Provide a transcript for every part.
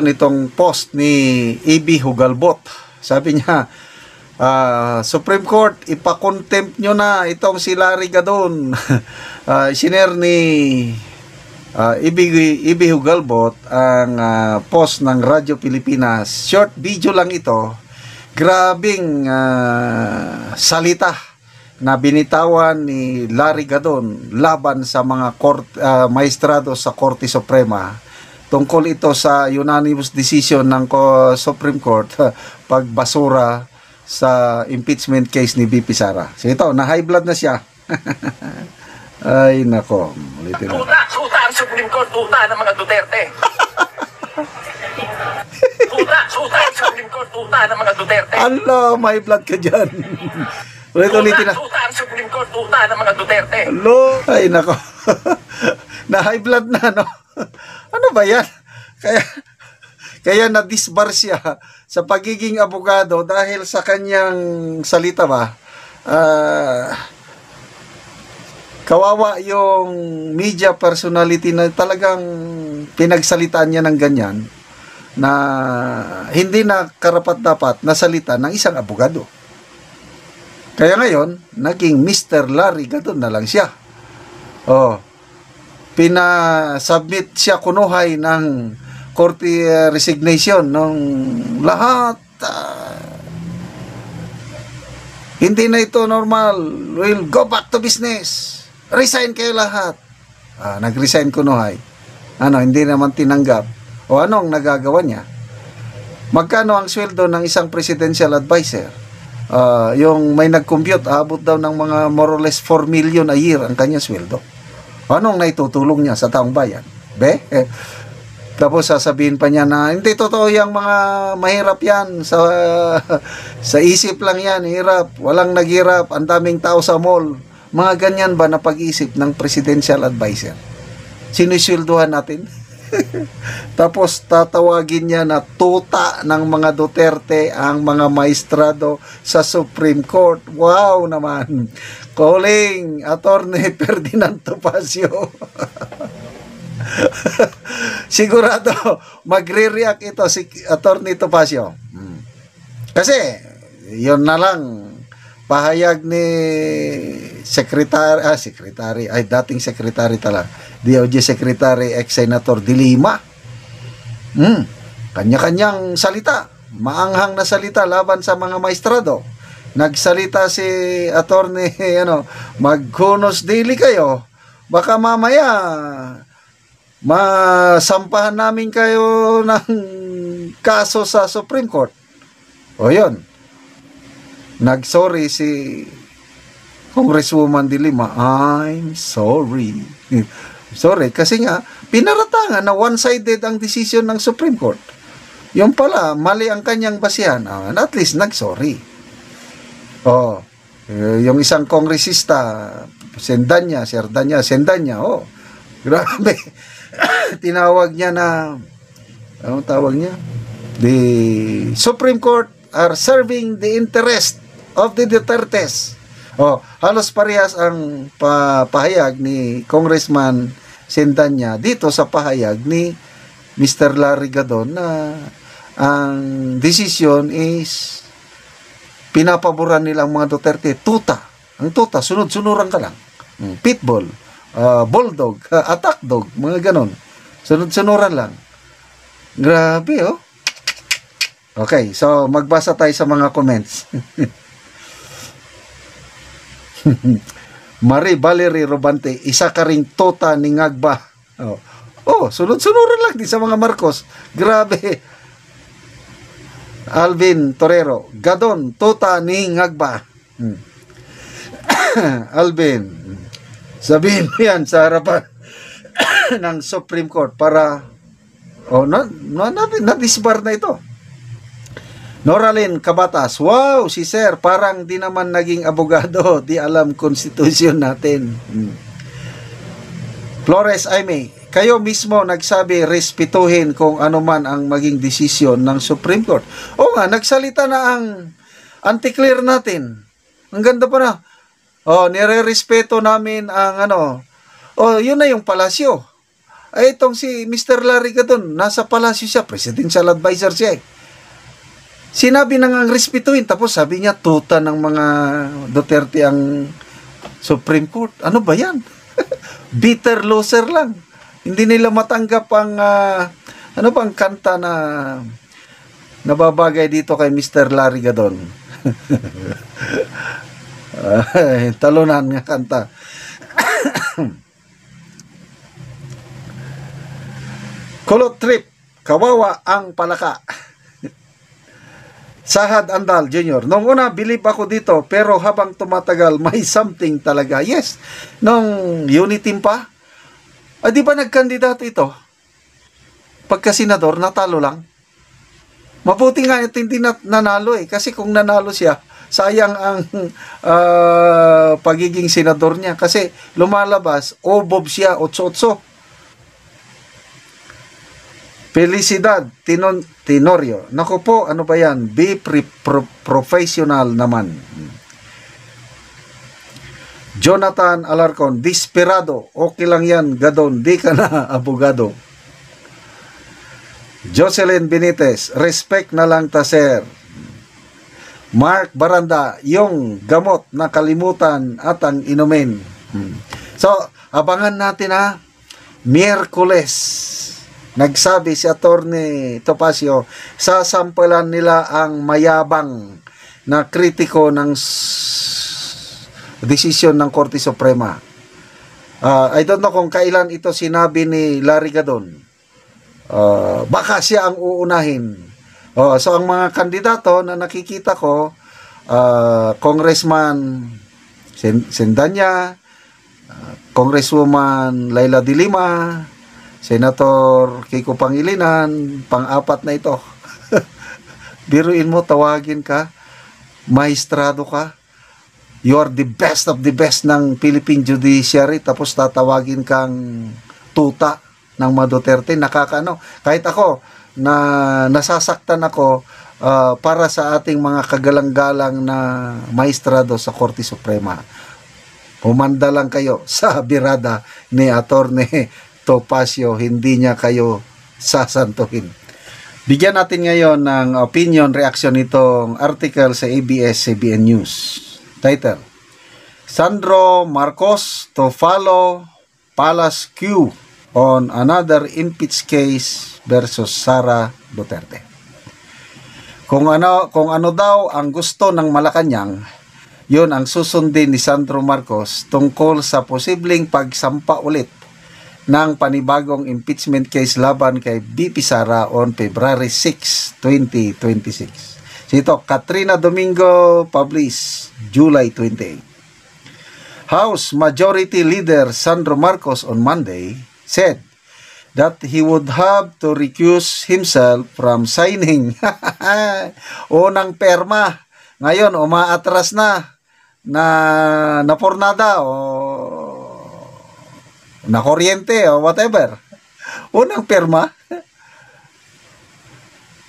Nitong post ni A.B. Hugalbot. Sabi niya, Supreme Court, ipakontempt nyo na itong si Larry Gadon. Sinare ni A.B. Hugalbot ang post ng Radyo Pilipinas. Short video lang ito. Grabing salita na binitawan ni Larry Gadon laban sa mga maestrado sa Korte Suprema. Tungkol ito sa unanimous decision ng Supreme Court pagbasura sa impeachment case ni VP Sara. So ito, na high blood na siya. Ay, nako. Ulitin na. Tuta ang Supreme Court, tuta ng mga Duterte. Tuta ang Supreme Court, tuta ng mga Duterte. Ala, may blood ka dyan. Ulitin na. Tuta ang Supreme Court, tuta ng mga Duterte. Hello. Ay, nako. Na high blood na, no? Ano ba yan? Kaya na-disbar siya sa pagiging abogado dahil sa kanyang salita ba. Kawawa yung media personality na talagang pinagsalitaan niya ng ganyan na hindi na karapat-dapat na salita ng isang abogado. Kaya ngayon, naging Mr. Larry Gadon na lang siya. Pinasubmit siya kunuhay ng Korte resignation ng lahat. Hindi na ito normal. We'll go back to business. Resign kayo lahat. Nag-resign kunuhay. Hindi naman tinanggap. O anong nagagawa niya? Magkano ang sweldo ng isang presidential advisor? Yung may nag-compute, abot daw ng mga more or less 4 million a year ang kanyang sweldo. Anong naitutulong niya sa taong bayan? Tapos sasabihin pa niya na hindi totoo yung mga mahirap yan. Sa isip lang yan, hirap. Walang naghirap. Ang daming tao sa mall. Mga ganyan ba na pag-iisip ng presidential advisor? Sinusulduhan natin? Tapos tatawagin niya na tuta ng mga Duterte ang mga maestrado sa Supreme Court. Wow naman. Calling Attorney Ferdinand Topacio. Sigurado magre-react ito si Attorney Topacio. Kasi yun na lang pahayag ni dating secretary talaga, DOJ Secretary ex-Senator De Lima. Kanya-kanyang salita, maanghang na salita laban sa mga maestrado. Nagsalita si Attorney, maghunos daily kayo. Baka mamaya masampahan namin kayo ng kaso sa Supreme Court. O yun. Nag-sorry si Congresswoman De Lima. I'm sorry. Sorry, kasi nga, pinaratangan na one-sided ang decision ng Supreme Court. Yung pala, mali ang kanyang basihan. At least, nag-sorry. Yung isang kongresista, Sendanya, grabe. Tinawag niya na, anong tawag niya? The Supreme Court are serving the interest of the Dutertes. Halos parehas ang pahayag ni Congressman Sendanya dito sa pahayag ni Mr. Larry Gadon na ang decision is pinapaboran nila ang mga Duterte. Tuta. Ang tuta, sunod-sunuran ka lang. Pitbull, bulldog, attack dog, mga ganon. Sunod-sunuran lang. Grabe, Okay, so magbasa tayo sa mga comments. Marie Valerie Robante, isa ka ring tuta ni Ngagba. Sunod-sunuran lang din sa mga Marcos. Grabe. Alvin Torero, Gadon, tuta ni Ngagba. Alvin, sabihin mo yan sa harapan ng Supreme Court para na-disbar na ito. Noralyn Kabatas, wow, si Sir, parang di naman naging abogado, di alam konstitusyon natin. Flores Aime, kayo mismo nagsabi respetuhin kung ano man ang maging desisyon ng Supreme Court. Nagsalita na ang anti-clear natin. Ang ganda pa na. Nire-respeto namin ang yun na yung palasyo. Ay, itong si Mr. Larry Gadon, nasa palasyo siya, presidential advisor siya eh. Sinabi na nga ang respetuhin, tapos sabi niya, tuta ng mga Duterte ang Supreme Court. Ano ba yan? Bitter loser lang. Hindi nila matanggap ang, ano bang kanta na nababagay dito kay Mr. Larry Gadon. Talunan nga kanta. Kulot trip, kawawa ang palaka. Sahad Andal Jr. Nung una, believe ako dito, pero habang tumatagal, may something talaga. Yes, nung Uniteam pa, di ba nagkandidato ito? Pagka senador, natalo lang. Mabuti nga ito hindi nanalo eh. Kasi kung nanalo siya, sayang ang pagiging senador niya. Kasi lumalabas, obob siya, 8-8. Felicidad Tenorio. Naku po, ano ba yan? Be professional naman. Jonathan Alarcon, desperado. Okay lang yan, Gadon. Di ka na abogado. Jocelyn Benitez, respect na lang ta, sir. Mark Baranda, yung gamot na kalimutan at ang inumin. So, abangan natin ha. Miyerkules. Nagsabi si Attorney Topacio, sasampulan nila ang mayabang na kritiko ng desisyon ng Korte Suprema. I don't know kung kailan ito sinabi ni Larry Gadon. Baka siya ang uunahin. So ang mga kandidato na nakikita ko, Congressman Sendanya, Congresswoman Laila de Lima, Senator Kiko Pangilinan, pang-apat na ito. Biruin mo, tawagin ka, maestrado ka, you are the best of the best ng Philippine Judiciary, tapos tatawagin kang tuta ng mga Duterte. Nakakano. Kahit ako, nasasaktan ako para sa ating mga kagalang-galang na maestrado sa Korte Suprema. Humanda lang kayo sa birada ni Attorney Topacio, hindi niya kayo sasantuhin. Bigyan natin ngayon ng opinion reaction nitong article sa ABS-CBN News. Title, Sandro Marcos to follow Palace Q on another impeach case versus Sara Duterte. Kung ano daw ang gusto ng Malacanang, yun ang susundin ni Sandro Marcos tungkol sa posibleng pagsampa ulit ng panibagong impeachment case laban kay BP Sara on February 6, 2026. Ito, Katrina Domingo published July 28. House Majority Leader Sandro Marcos on Monday said that he would have to recuse himself from signing unang perma. Ngayon, umaatras na pornada o na kuryente o whatever. Unang perma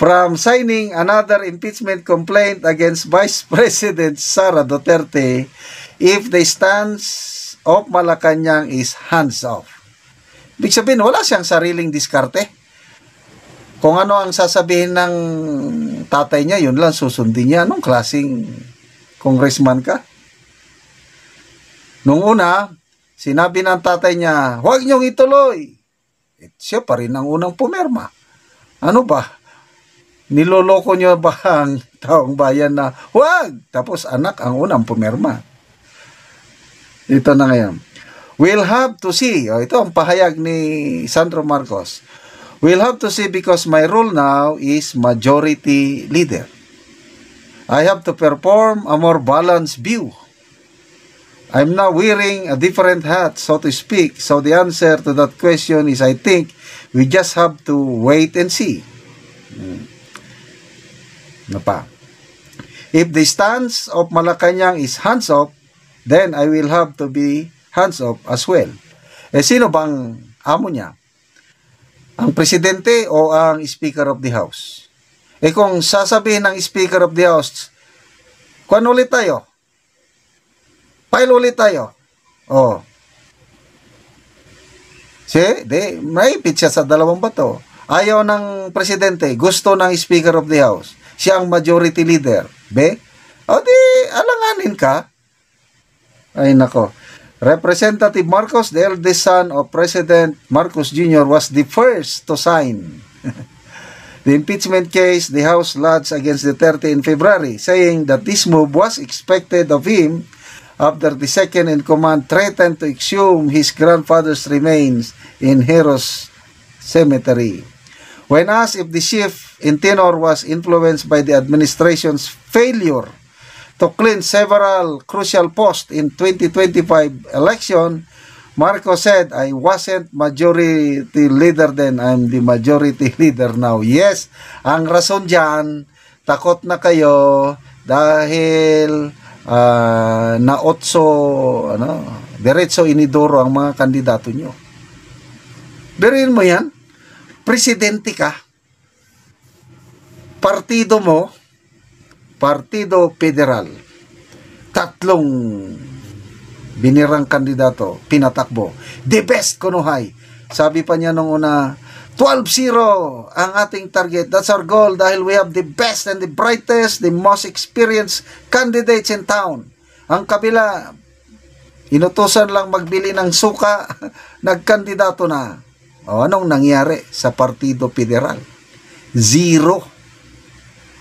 from signing another impeachment complaint against Vice President Sara Duterte if the stance of Malacanang is hands off. Ibig sabihin, wala siyang sariling diskarte. Kung ano ang sasabihin ng tatay niya, yun lang susundin niya. Anong klaseng congressman ka? Nung una, sinabi ng tatay niya, huwag niyong ituloy. Siya pa rin ang unang pumirma. Ano ba? Niloloko niyo ba ang taong bayan na huwag? Tapos anak ang unang pumirma. Ito na ngayon. We'll have to see. Ito ang pahayag ni Sandro Marcos. We'll have to see because my role now is majority leader. I have to perform a more balanced view. I'm now wearing a different hat, so to speak. So the answer to that question is, I think, we just have to wait and see. Ano pa? If the stance of Malacanang is hands-off, then I will have to be hands-off as well. Sino bang amo niya? Ang presidente o ang Speaker of the House? Kung sasabihin ng Speaker of the House, kuwan ulit tayo? File ulit tayo. May siya sa dalawang bato. Ayaw ng presidente, gusto ng Speaker of the House. Siya ang majority leader. O di, alanganin ka. Ay nako. Representative Marcos, the eldest son of President Marcos Jr., was the first to sign the impeachment case the House lodged against Duterte in February, saying that this move was expected of him after the second in command threatened to exhume his grandfather's remains in Heros Cemetery. When asked if the shift in tenor was influenced by the administration's failure to clean several crucial posts in 2025 election, Marcos said, I wasn't majority leader then, I'm the majority leader now. Yes, ang rason dyan, takot na kayo dahil diretso inidoro ang mga kandidato nyo. Biruin mo yan, presidente ka, partido mo, Partido Federal, 3 binirang kandidato, pinatakbo. The best kunuhay. Sabi pa niya nung una, 12-0 ang ating target. That's our goal dahil we have the best and the brightest, the most experienced candidates in town. Ang kabila, inutusan lang magbili ng suka, nagkandidato na. O anong nangyari sa Partido Federal? 0.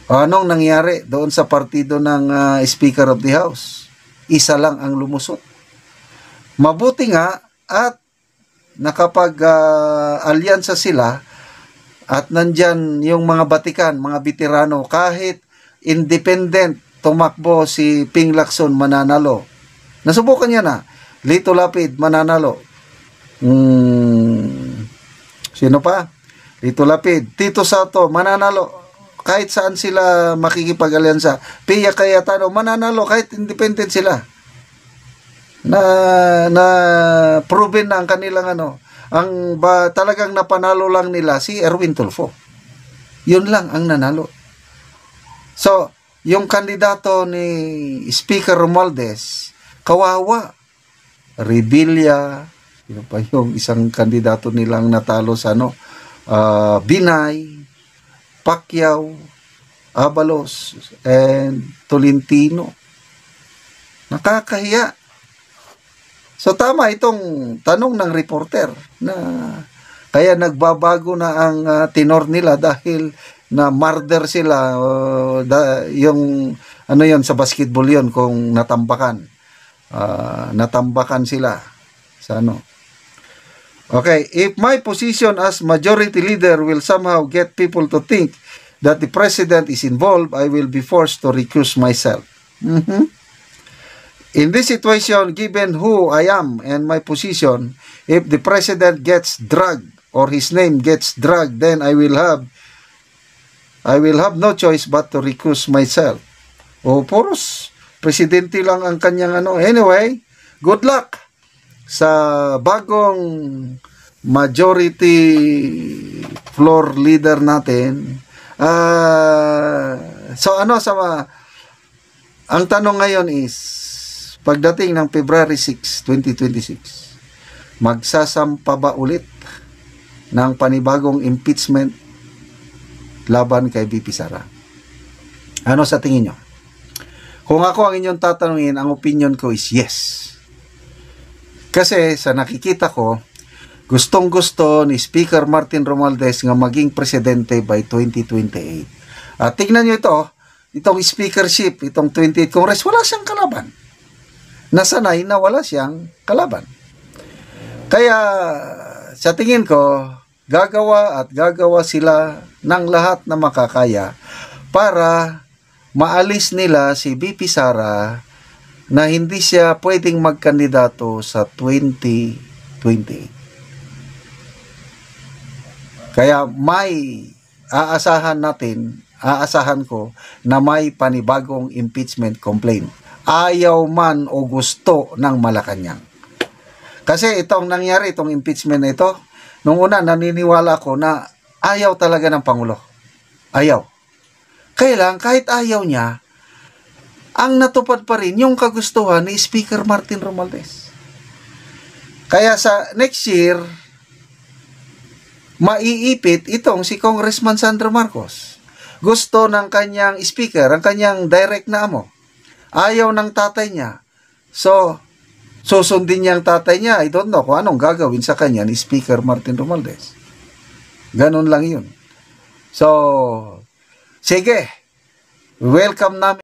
Anong nangyari doon sa partido ng Speaker of the House? Isa lang ang lumusot. Mabuti nga at nakapag-alyansa sila at nandyan yung mga batikan, mga veterano, kahit independent tumakbo si Ping Lacson mananalo. Nasubukan niya na. Lito Lapid mananalo. Sino pa? Lito Lapid. Tito Soto mananalo. Kahit saan sila makikipag-alyansa. Pia Cayetano, mananalo kahit independent sila. Na proven na ang kanilang talagang napanalo lang nila si Erwin Tulfo. Yun lang ang nanalo. So, yung kandidato ni Speaker Romualdez, kawawa. Rebilla, yun pa yung isang kandidato nilang natalo sa Binay, Pacquiao, Abalos, and Tolentino. Nakakahiya. So tama itong tanong ng reporter na kaya nagbabago na ang tenor nila dahil na murder sila yung sa basketball yon kung natambakan. Natambakan sila sa Okay, if my position as majority leader will somehow get people to think that the president is involved, I will be forced to recuse myself. In this situation, given who I am and my position, if the president gets dragged or his name gets dragged, then I will have no choice but to recuse myself. Puros presidente lang ang kanyang Anyway, good luck sa bagong majority floor leader natin. Ang tanong ngayon is, pagdating ng February 6, 2026, magsasampa ba ulit ng panibagong impeachment laban kay VP Sara? Ano sa tingin nyo? Kung ako ang inyong tatanungin, ang opinion ko is yes. Kasi sa nakikita ko, gustong-gusto ni Speaker Martin Romualdez nga maging presidente by 2028. Tignan nyo itong speakership, itong 28th Congress, wala siyang kalaban. Nasanay na wala siyang kalaban. Kaya sa tingin ko, gagawa sila ng lahat na makakaya para maalis nila si VP Sara na hindi siya pwedeng magkandidato sa 2028. Kaya may aasahan ko na may panibagong impeachment complaint. Ayaw man o gusto ng Malacanang. Kasi itong nangyari, itong impeachment na ito, nung una naniniwala ko na ayaw talaga ng Pangulo. Ayaw. Kailang kahit ayaw niya, ang natupad pa rin yung kagustuhan ni Speaker Martin Romualdez. Kaya sa next year, maiipit itong si Congressman Sandro Marcos. Gusto ng kanyang speaker, ang kanyang direct na amo. Ayaw ng tatay niya. So, susundin niya ang tatay niya. I don't know kung anong gagawin sa kanya ni Speaker Martin Romualdez. Ganun lang yun. So, sige. Welcome namin.